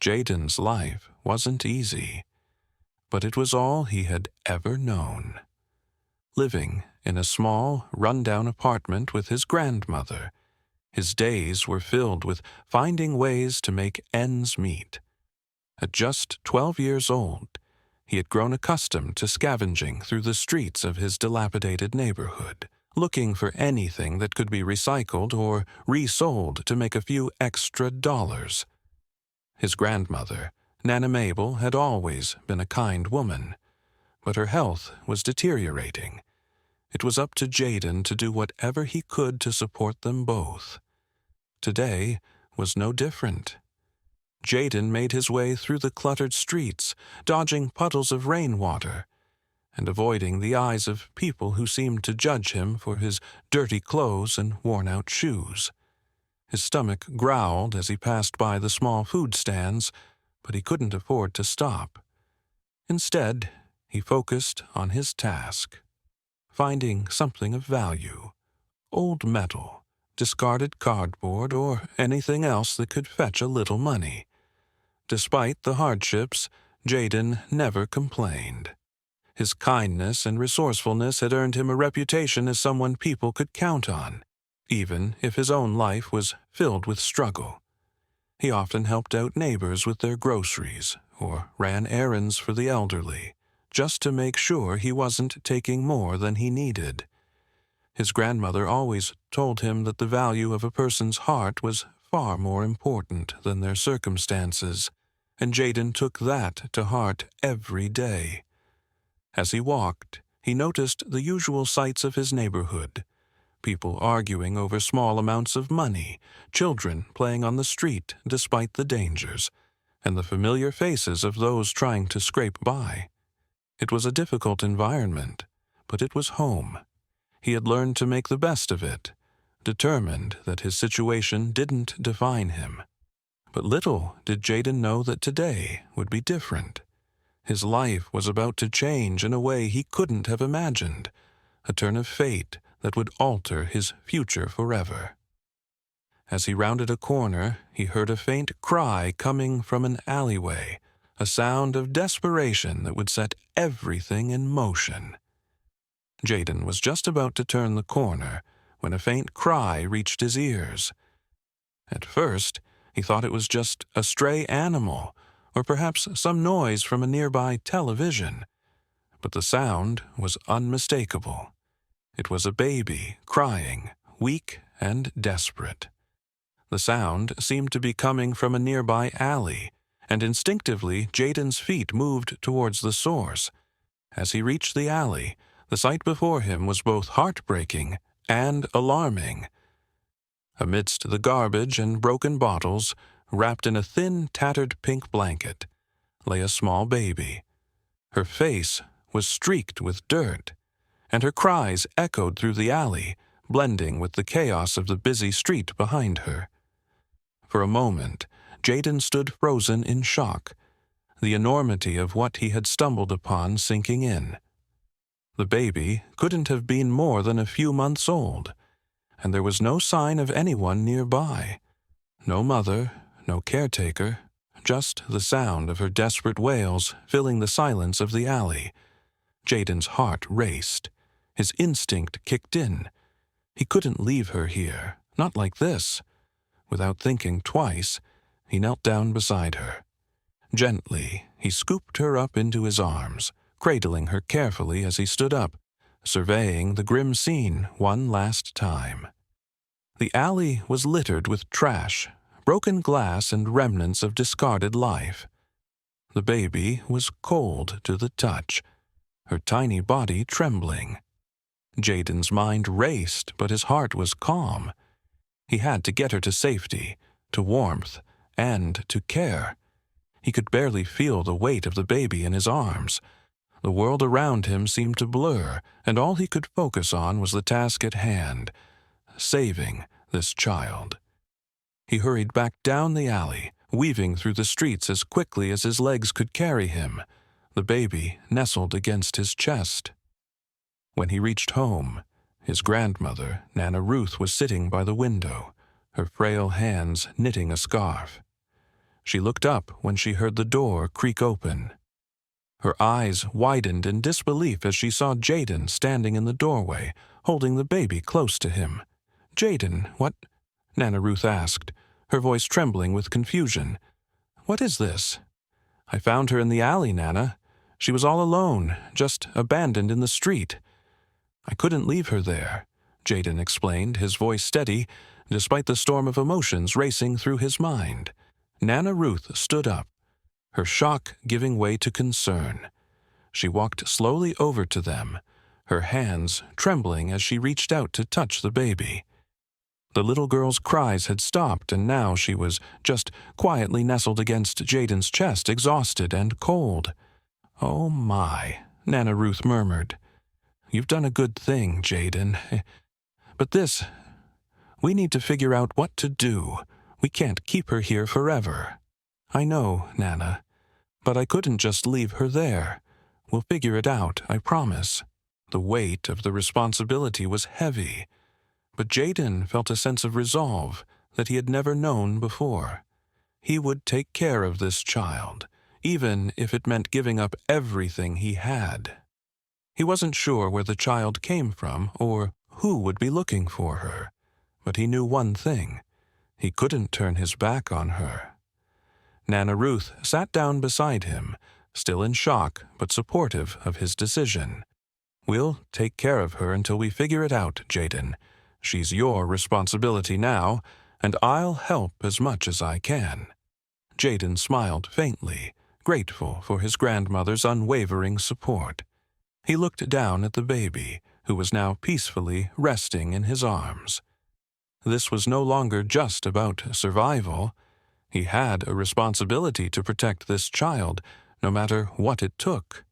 Jaden's life wasn't easy, but it was all he had ever known. Living in a small, run-down apartment with his grandmother, his days were filled with finding ways to make ends meet. At just 12 years old, he had grown accustomed to scavenging through the streets of his dilapidated neighborhood, looking for anything that could be recycled or resold to make a few extra dollars. His grandmother, Nana Mabel, had always been a kind woman, but her health was deteriorating. It was up to Jaden to do whatever he could to support them both. Today was no different. Jaden made his way through the cluttered streets, dodging puddles of rainwater, and avoiding the eyes of people who seemed to judge him for his dirty clothes and worn-out shoes. His stomach growled as he passed by the small food stands, but he couldn't afford to stop. Instead, he focused on his task, finding something of value: old metal, discarded cardboard, or anything else that could fetch a little money. Despite the hardships, Jaden never complained. His kindness and resourcefulness had earned him a reputation as someone people could count on, even if his own life was filled with struggle. He often helped out neighbors with their groceries or ran errands for the elderly, just to make sure he wasn't taking more than he needed. His grandmother always told him that the value of a person's heart was far more important than their circumstances, and Jaden took that to heart every day. As he walked, he noticed the usual sights of his neighborhood: people arguing over small amounts of money, children playing on the street despite the dangers, and the familiar faces of those trying to scrape by. It was a difficult environment, but it was home. He had learned to make the best of it, determined that his situation didn't define him. But little did Jaden know that today would be different. His life was about to change in a way he couldn't have imagined, a turn of fate that would alter his future forever. As he rounded a corner, he heard a faint cry coming from an alleyway, a sound of desperation that would set everything in motion. Jaden was just about to turn the corner when a faint cry reached his ears. At first, he thought it was just a stray animal, or perhaps some noise from a nearby television. But the sound was unmistakable. It was a baby crying, weak and desperate. The sound seemed to be coming from a nearby alley, and instinctively Jaden's feet moved towards the source. As he reached the alley, the sight before him was both heartbreaking and alarming. Amidst the garbage and broken bottles, wrapped in a thin, tattered pink blanket, lay a small baby. Her face was streaked with dirt, and her cries echoed through the alley, blending with the chaos of the busy street behind her. For a moment, Jaden stood frozen in shock, the enormity of what he had stumbled upon sinking in. The baby couldn't have been more than a few months old, and there was no sign of anyone nearby. No mother, no caretaker, just the sound of her desperate wails filling the silence of the alley. Jaden's heart raced. His instinct kicked in. He couldn't leave her here, not like this. Without thinking twice, he knelt down beside her. Gently, he scooped her up into his arms, cradling her carefully as he stood up, surveying the grim scene one last time. The alley was littered with trash, broken glass, and remnants of discarded life. The baby was cold to the touch, her tiny body trembling. Jaden's mind raced, but his heart was calm. He had to get her to safety, to warmth, and to care. He could barely feel the weight of the baby in his arms. The world around him seemed to blur, and all he could focus on was the task at hand: saving this child. He hurried back down the alley, weaving through the streets as quickly as his legs could carry him, the baby nestled against his chest. When he reached home, his grandmother, Nana Ruth, was sitting by the window, her frail hands knitting a scarf. She looked up when she heard the door creak open. Her eyes widened in disbelief as she saw Jaden standing in the doorway, holding the baby close to him. "Jaden, what?" Nana Ruth asked, her voice trembling with confusion. "What is this?" "I found her in the alley, Nana. She was all alone, just abandoned in the street." "I couldn't leave her there," Jaden explained, his voice steady, despite the storm of emotions racing through his mind. Nana Ruth stood up, her shock giving way to concern. She walked slowly over to them, her hands trembling as she reached out to touch the baby. The little girl's cries had stopped, and now she was just quietly nestled against Jaden's chest, exhausted and cold. "Oh my," Nana Ruth murmured. "You've done a good thing, Jaden. But we need to figure out what to do. We can't keep her here forever." "I know, Nana, but I couldn't just leave her there. We'll figure it out, I promise." The weight of the responsibility was heavy, but Jaden felt a sense of resolve that he had never known before. He would take care of this child, even if it meant giving up everything he had. He wasn't sure where the child came from or who would be looking for her, but he knew one thing: he couldn't turn his back on her. Nana Ruth sat down beside him, still in shock but supportive of his decision. "We'll take care of her until we figure it out, Jaden. She's your responsibility now, and I'll help as much as I can." Jaden smiled faintly, grateful for his grandmother's unwavering support. He looked down at the baby, who was now peacefully resting in his arms. This was no longer just about survival. He had a responsibility to protect this child, no matter what it took.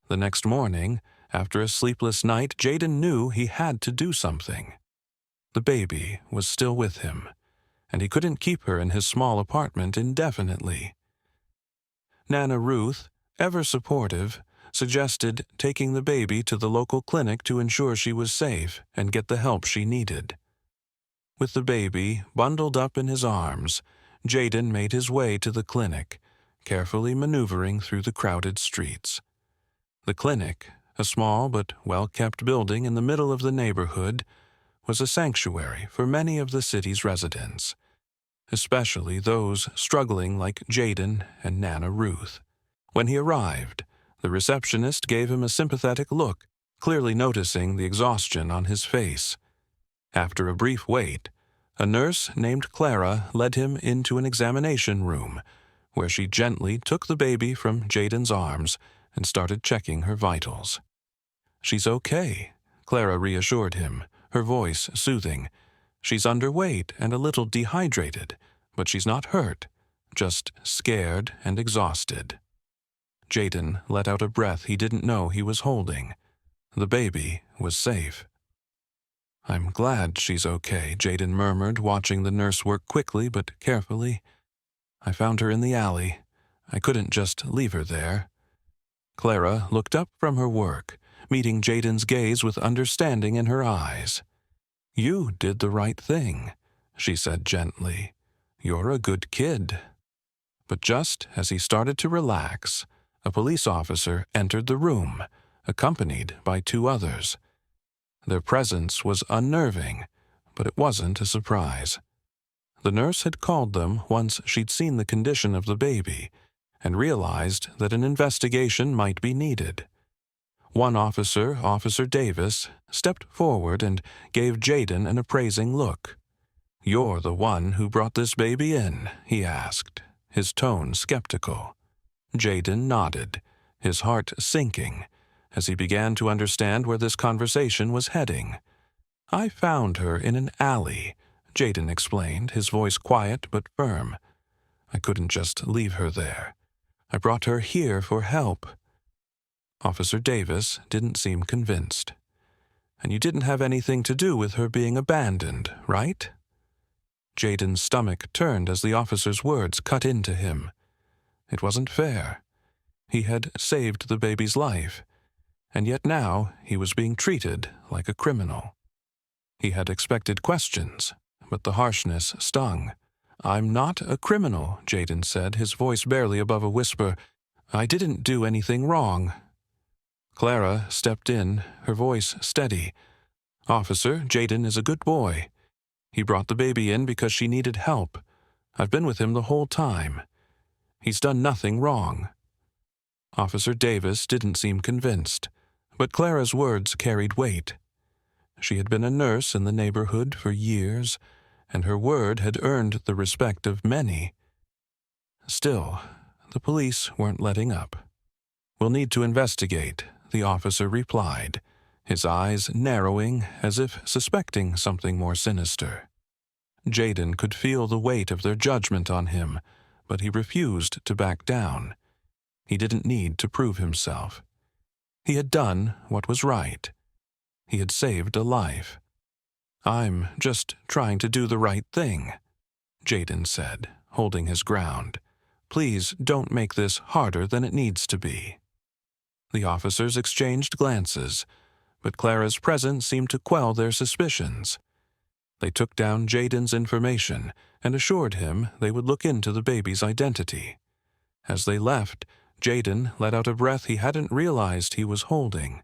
The next morning, after a sleepless night, Jaden knew he had to do something. The baby was still with him, and he couldn't keep her in his small apartment indefinitely. Nana Ruth, ever supportive, suggested taking the baby to the local clinic to ensure she was safe and get the help she needed. With the baby bundled up in his arms, Jaden made his way to the clinic, carefully maneuvering through the crowded streets. The clinic, a small but well-kept building in the middle of the neighborhood, was a sanctuary for many of the city's residents, especially those struggling like Jaden and Nana Ruth. When he arrived, the receptionist gave him a sympathetic look, clearly noticing the exhaustion on his face. After a brief wait, a nurse named Clara led him into an examination room, where she gently took the baby from Jaden's arms and started checking her vitals. "She's okay," Clara reassured him, her voice soothing. "She's underweight and a little dehydrated, but she's not hurt, just scared and exhausted." Jaden let out a breath he didn't know he was holding. The baby was safe. "I'm glad she's okay," Jaden murmured, watching the nurse work quickly but carefully. "I found her in the alley. I couldn't just leave her there." Clara looked up from her work, meeting Jaden's gaze with understanding in her eyes. "You did the right thing," she said gently. "You're a good kid." But just as he started to relax, a police officer entered the room, accompanied by 2 others. Their presence was unnerving, but it wasn't a surprise. The nurse had called them once she'd seen the condition of the baby and realized that an investigation might be needed. One officer, Officer Davis, stepped forward and gave Jaden an appraising look. "You're the one who brought this baby in?" he asked, his tone skeptical. Jaden nodded, his heart sinking, as he began to understand where this conversation was heading. "I found her in an alley," Jaden explained, his voice quiet but firm. "I couldn't just leave her there. I brought her here for help." Officer Davis didn't seem convinced. "And you didn't have anything to do with her being abandoned, right?" Jaden's stomach turned as the officer's words cut into him. It wasn't fair. He had saved the baby's life, and yet now he was being treated like a criminal. He had expected questions, but the harshness stung. "I'm not a criminal," Jaden said, his voice barely above a whisper. "I didn't do anything wrong." Clara stepped in, her voice steady. "Officer, Jaden is a good boy. He brought the baby in because she needed help. I've been with him the whole time. He's done nothing wrong." Officer Davis didn't seem convinced, but Clara's words carried weight. She had been a nurse in the neighborhood for years, and her word had earned the respect of many. Still, the police weren't letting up. "We'll need to investigate," the officer replied, his eyes narrowing as if suspecting something more sinister. Jaden could feel the weight of their judgment on him, but he refused to back down. He didn't need to prove himself. He had done what was right. He had saved a life. "I'm just trying to do the right thing," Jaden said, holding his ground. "Please don't make this harder than it needs to be." The officers exchanged glances, but Clara's presence seemed to quell their suspicions. They took down Jaden's information and assured him they would look into the baby's identity. As they left, Jaden let out a breath he hadn't realized he was holding.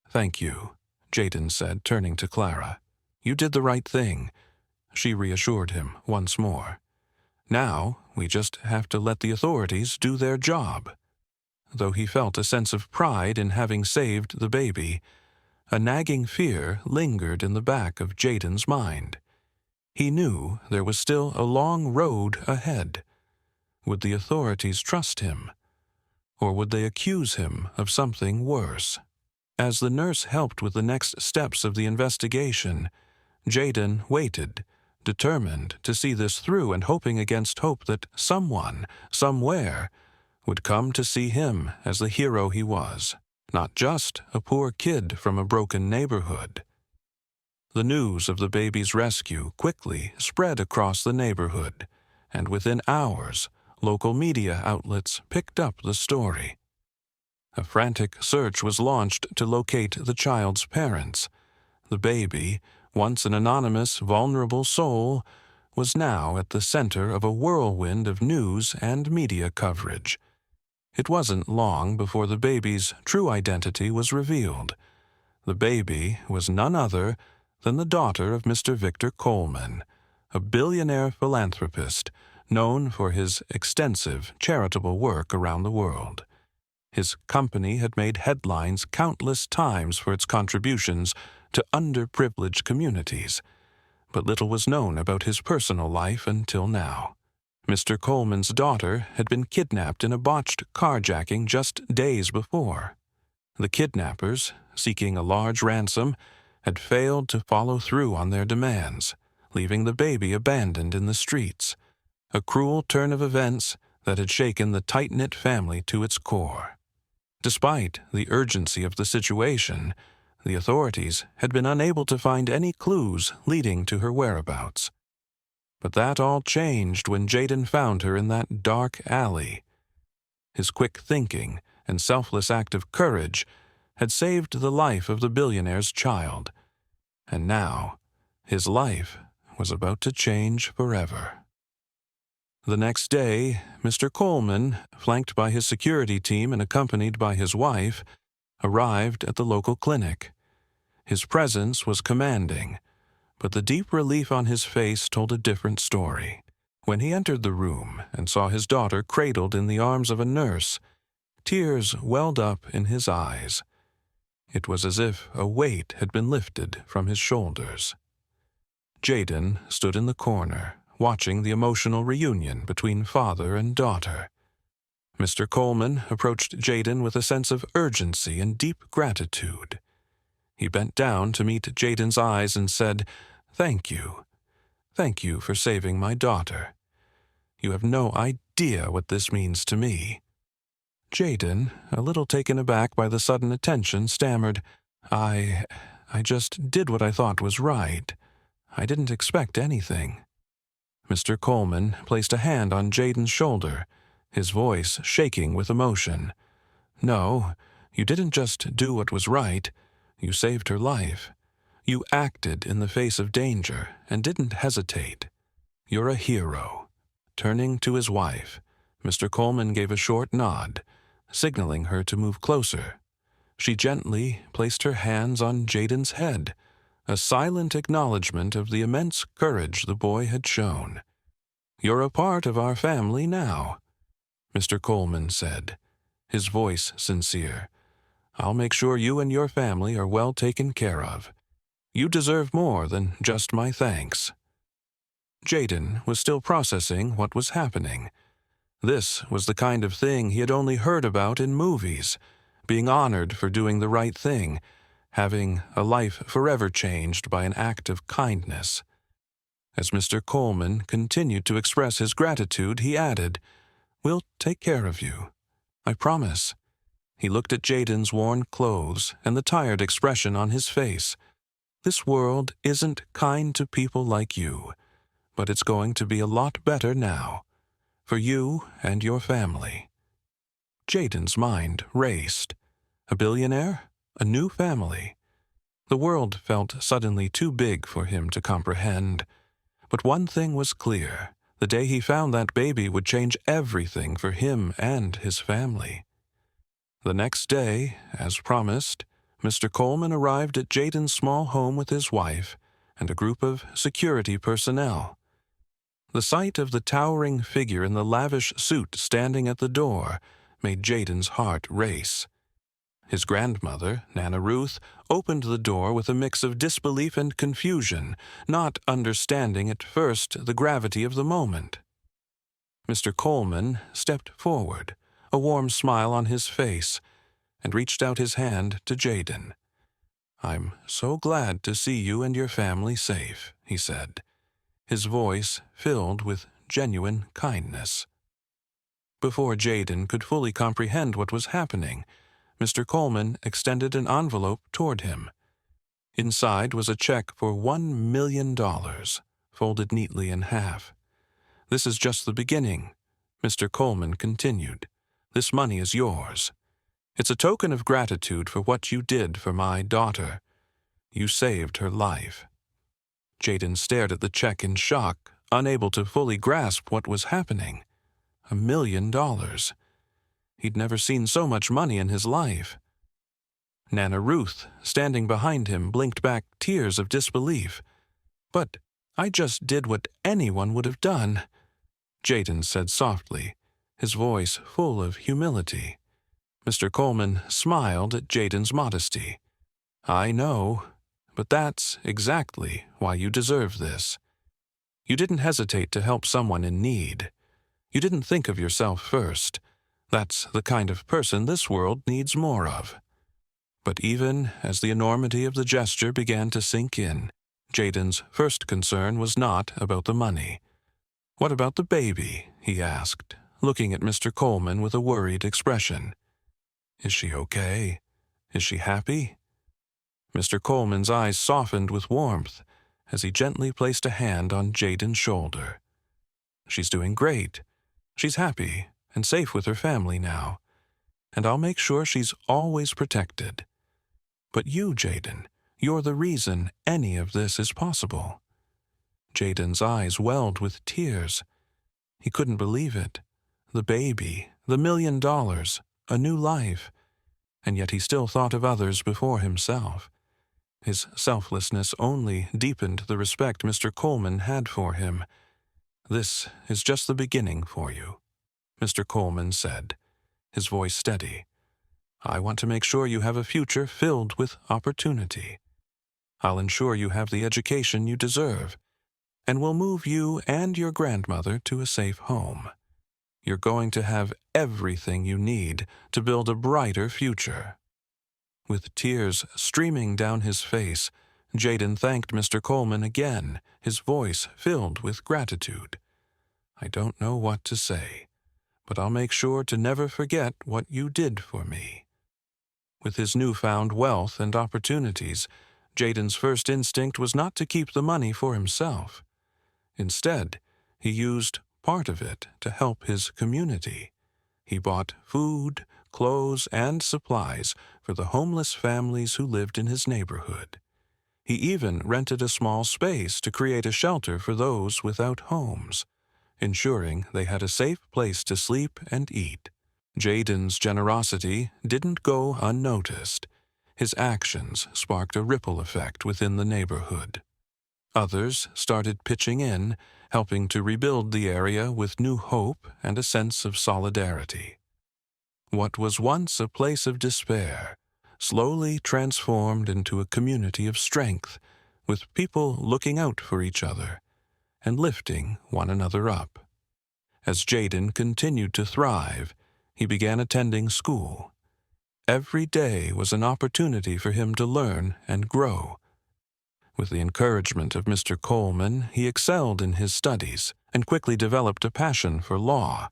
"Thank you," Jaden said, turning to Clara. "You did the right thing," she reassured him once more. "Now, we just have to let the authorities do their job." Though he felt a sense of pride in having saved the baby, a nagging fear lingered in the back of Jaden's mind. He knew there was still a long road ahead. Would the authorities trust him? Or would they accuse him of something worse? As the nurse helped with the next steps of the investigation, Jaden waited, determined to see this through and hoping against hope that someone, somewhere, would come to see him as the hero he was, not just a poor kid from a broken neighborhood. The news of the baby's rescue quickly spread across the neighborhood, and within hours, local media outlets picked up the story. A frantic search was launched to locate the child's parents. The baby, once an anonymous, vulnerable soul, was now at the center of a whirlwind of news and media coverage. It wasn't long before the baby's true identity was revealed. The baby was none other than the daughter of Mr. Victor Coleman, a billionaire philanthropist known for his extensive charitable work around the world. His company had made headlines countless times for its contributions to underprivileged communities, but little was known about his personal life until now. Mr. Coleman's daughter had been kidnapped in a botched carjacking just days before. The kidnappers, seeking a large ransom, had failed to follow through on their demands, leaving the baby abandoned in the streets, a cruel turn of events that had shaken the tight-knit family to its core. Despite the urgency of the situation, the authorities had been unable to find any clues leading to her whereabouts. But that all changed when Jaden found her in that dark alley. His quick thinking and selfless act of courage had saved the life of the billionaire's child, and now his life was about to change forever. The next day, Mr. Coleman, flanked by his security team and accompanied by his wife, arrived at the local clinic. His presence was commanding, but the deep relief on his face told a different story. When he entered the room and saw his daughter cradled in the arms of a nurse, tears welled up in his eyes. It was as if a weight had been lifted from his shoulders. Jaden stood in the corner, watching the emotional reunion between father and daughter. Mr. Coleman approached Jaden with a sense of urgency and deep gratitude. He bent down to meet Jaden's eyes and said, "Thank you. Thank you for saving my daughter. You have no idea what this means to me." Jaden, a little taken aback by the sudden attention, stammered, I just did what I thought was right. I didn't expect anything." Mr. Coleman placed a hand on Jaden's shoulder, his voice shaking with emotion. "No, you didn't just do what was right. You saved her life. You acted in the face of danger and didn't hesitate. You're a hero." Turning to his wife, Mr. Coleman gave a short nod, signaling her to move closer. She gently placed her hands on Jaden's head, a silent acknowledgement of the immense courage the boy had shown. "You're a part of our family now," Mr. Coleman said, his voice sincere. "I'll make sure you and your family are well taken care of. You deserve more than just my thanks." Jaden was still processing what was happening. This was the kind of thing he had only heard about in movies, being honored for doing the right thing, having a life forever changed by an act of kindness. As Mr. Coleman continued to express his gratitude, he added, "We'll take care of you. I promise." He looked at Jaden's worn clothes and the tired expression on his face. "This world isn't kind to people like you, but it's going to be a lot better now, for you and your family." Jaden's mind raced. A billionaire? A new family? The world felt suddenly too big for him to comprehend. But one thing was clear. The day he found that baby would change everything for him and his family. The next day, as promised, Mr. Coleman arrived at Jaden's small home with his wife and a group of security personnel. The sight of the towering figure in the lavish suit standing at the door made Jaden's heart race. His grandmother, Nana Ruth, opened the door with a mix of disbelief and confusion, not understanding at first the gravity of the moment. Mr. Coleman stepped forward, a warm smile on his face, and reached out his hand to Jaden. "I'm so glad to see you and your family safe," he said, his voice filled with genuine kindness. Before Jaden could fully comprehend what was happening, Mr. Coleman extended an envelope toward him. Inside was a check for $1 million, folded neatly in half. "This is just the beginning," Mr. Coleman continued. "This money is yours. It's a token of gratitude for what you did for my daughter. You saved her life." Jaden stared at the check in shock, unable to fully grasp what was happening. $1 million. He'd never seen so much money in his life. Nana Ruth, standing behind him, blinked back tears of disbelief. "But I just did what anyone would have done," Jaden said softly, his voice full of humility. Mr. Coleman smiled at Jaden's modesty. "I know, but that's exactly why you deserve this. You didn't hesitate to help someone in need. You didn't think of yourself first. That's the kind of person this world needs more of." But even as the enormity of the gesture began to sink in, Jaden's first concern was not about the money. "What about the baby?" he asked, looking at Mr. Coleman with a worried expression. "Is she okay? Is she happy?" Mr. Coleman's eyes softened with warmth as he gently placed a hand on Jaden's shoulder. "She's doing great. She's happy and safe with her family now, and I'll make sure she's always protected. But you, Jaden, you're the reason any of this is possible." Jaden's eyes welled with tears. He couldn't believe it. The baby, the $1 million, a new life, and yet he still thought of others before himself. His selflessness only deepened the respect Mr. Coleman had for him. "This is just the beginning for you," Mr. Coleman said, his voice steady. "I want to make sure you have a future filled with opportunity. I'll ensure you have the education you deserve, and we'll move you and your grandmother to a safe home. You're going to have everything you need to build a brighter future." With tears streaming down his face, Jaden thanked Mr. Coleman again, his voice filled with gratitude. "I don't know what to say, but I'll make sure to never forget what you did for me." With his newfound wealth and opportunities, Jaden's first instinct was not to keep the money for himself. Instead, he used part of it to help his community. He bought food, clothes, and supplies for the homeless families who lived in his neighborhood. He even rented a small space to create a shelter for those without homes, ensuring they had a safe place to sleep and eat. Jaden's generosity didn't go unnoticed. His actions sparked a ripple effect within the neighborhood. Others started pitching in, helping to rebuild the area with new hope and a sense of solidarity. What was once a place of despair slowly transformed into a community of strength, with people looking out for each other and lifting one another up. As Jaden continued to thrive, he began attending school. Every day was an opportunity for him to learn and grow. With the encouragement of Mr. Coleman, he excelled in his studies and quickly developed a passion for law.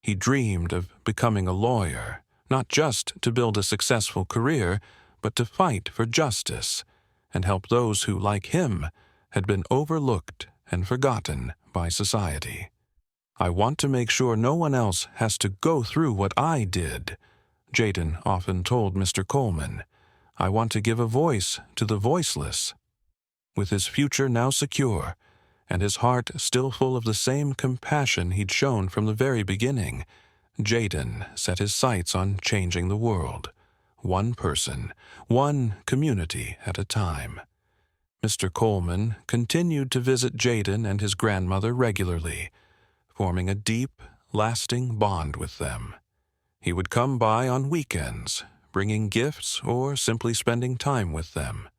He dreamed of becoming a lawyer, not just to build a successful career, but to fight for justice and help those who, like him, had been overlooked and forgotten by society. "I want to make sure no one else has to go through what I did," Jaden often told Mr. Coleman. "I want to give a voice to the voiceless." With his future now secure, and his heart still full of the same compassion he'd shown from the very beginning, Jaden set his sights on changing the world, one person, one community at a time. Mr. Coleman continued to visit Jaden and his grandmother regularly, forming a deep, lasting bond with them. He would come by on weekends, bringing gifts or simply spending time with them.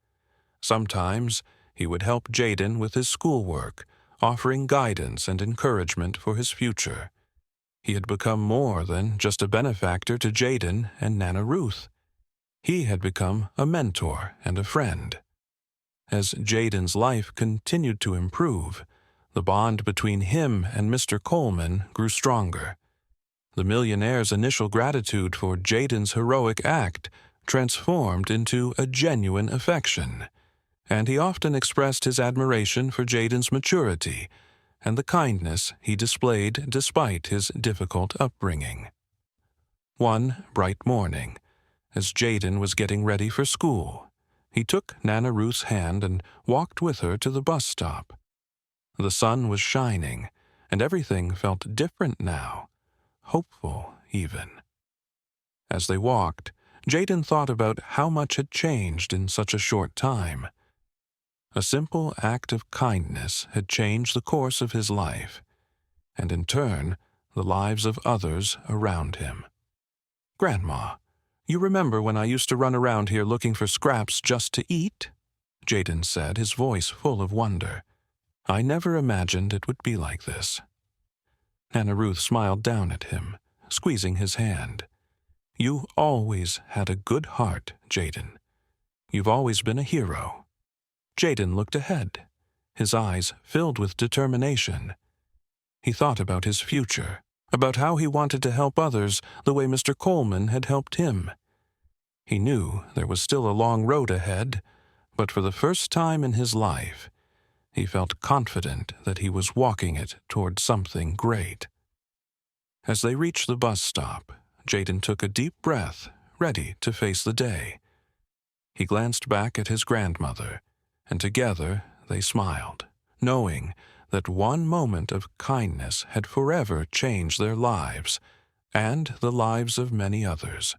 Sometimes he would help Jaden with his schoolwork, offering guidance and encouragement for his future. He had become more than just a benefactor to Jaden and Nana Ruth. He had become a mentor and a friend. As Jaden's life continued to improve, the bond between him and Mr. Coleman grew stronger. The millionaire's initial gratitude for Jaden's heroic act transformed into a genuine affection, and he often expressed his admiration for Jaden's maturity and the kindness he displayed despite his difficult upbringing. One bright morning, as Jaden was getting ready for school, he took Nana Ruth's hand and walked with her to the bus stop. The sun was shining, and everything felt different now, hopeful even. As they walked, Jaden thought about how much had changed in such a short time. A simple act of kindness had changed the course of his life, and in turn, the lives of others around him. "Grandma, you remember when I used to run around here looking for scraps just to eat?" Jaden said, his voice full of wonder. "I never imagined it would be like this." Nana Ruth smiled down at him, squeezing his hand. "You always had a good heart, Jaden. You've always been a hero." Jaden looked ahead, his eyes filled with determination. He thought about his future, about how he wanted to help others the way Mr. Coleman had helped him. He knew there was still a long road ahead, but for the first time in his life, he felt confident that he was walking it toward something great. As they reached the bus stop, Jaden took a deep breath, ready to face the day. He glanced back at his grandmother, and together they smiled, knowing that one moment of kindness had forever changed their lives and the lives of many others.